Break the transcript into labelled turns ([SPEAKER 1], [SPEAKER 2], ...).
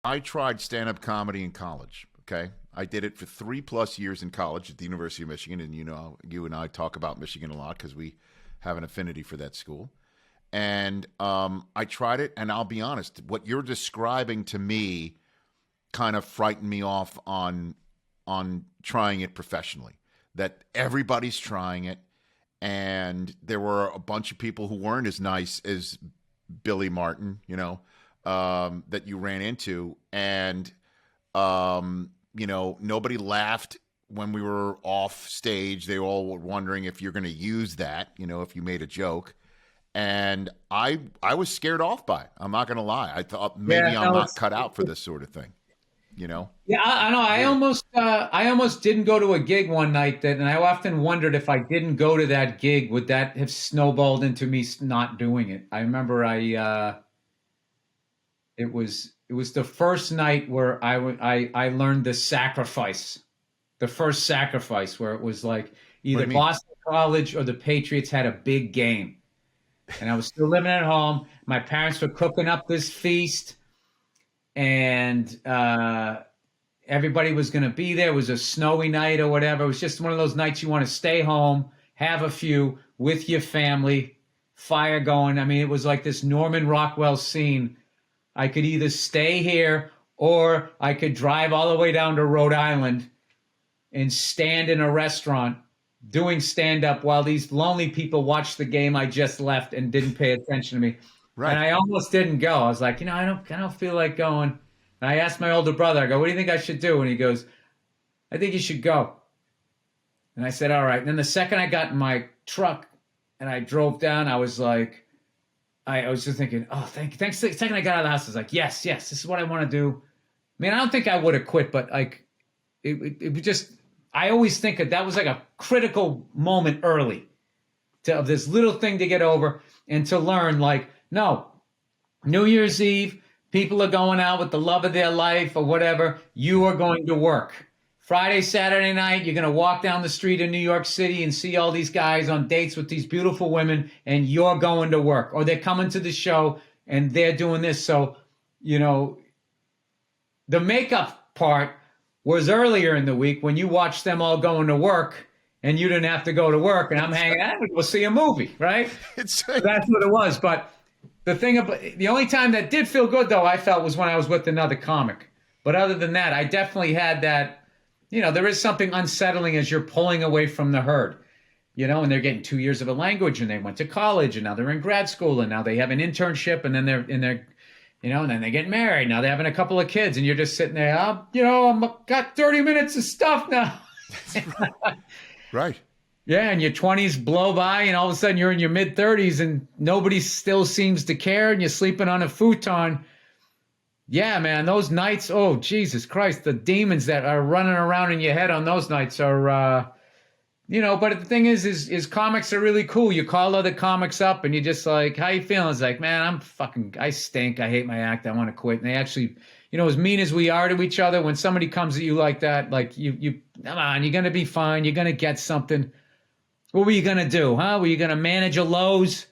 [SPEAKER 1] I tried stand-up comedy in college. Okay, I did it for 3+ years in college at the University of Michigan, and you and I talk about Michigan a lot because we have an affinity for that school. And I tried it, and I'll be honest, what you're describing to me kind of frightened me off on trying it professionally. That everybody's trying it, and there were a bunch of people who weren't as nice as Billy Martin, that you ran into, and nobody laughed when we were off stage. They all were wondering if you're going to use that, if you made a joke. And I was scared off by it. I'm not going to lie. I thought maybe I'm not cut out for this sort of thing,
[SPEAKER 2] Yeah, I know. I almost didn't go to a gig one night and I often wondered if I didn't go to that gig, would that have snowballed into me not doing it? I remember it was the first night where I learned the first sacrifice, where it was like either Boston College or the Patriots had a big game. And I was still living at home. My parents were cooking up this feast, and everybody was going to be there. It was a snowy night or whatever. It was just one of those nights you want to stay home, have a few with your family, fire going. I mean, it was like this Norman Rockwell scene. I could either stay here or I could drive all the way down to Rhode Island and stand in a restaurant doing stand-up while these lonely people watched the game I just left and didn't pay attention to me. Right. And I almost didn't go. I was like, I don't feel like going. And I asked my older brother, I go, what do you think I should do? And he goes, I think you should go. And I said, all right. And then the second I got in my truck and I drove down, I was like, I was just thinking, oh, thanks. The second I got out of the house, I was like, yes, this is what I want to do. I mean, I don't think I would have quit, but like, it was just, I always think that was like a critical moment early of this little thing to get over and to learn, like, no, New Year's Eve, people are going out with the love of their life or whatever. You are going to work. Friday, Saturday night, you're going to walk down the street in New York City and see all these guys on dates with these beautiful women, and you're going to work. Or they're coming to the show and they're doing this. So, the makeup part was earlier in the week when you watched them all going to work and you didn't have to go to work, and I'm hanging out, we'll see a movie, right? That's what it was. But the only time that did feel good, though, I felt, was when I was with another comic. But other than that, I definitely had that, there is something unsettling as you're pulling away from the herd, and they're getting 2 years of a language, and they went to college, and now they're in grad school, and now they have an internship, and then they're in their, and then they get married. Now they're having a couple of kids, and you're just sitting there, I've got 30 minutes of stuff now.
[SPEAKER 1] Right.
[SPEAKER 2] Yeah, and your 20s blow by, and all of a sudden you're in your mid-30s, and nobody still seems to care, and you're sleeping on a futon. Yeah, man, those nights, oh, Jesus Christ, the demons that are running around in your head on those nights are, but the thing is comics are really cool. You call other comics up, and you're just like, how you feeling? It's like, man, I stink. I hate my act. I want to quit. And they actually, as mean as we are to each other, when somebody comes at you like that, like you come on, you're going to be fine. You're going to get something. What were you going to do, huh? Were you going to manage your lows?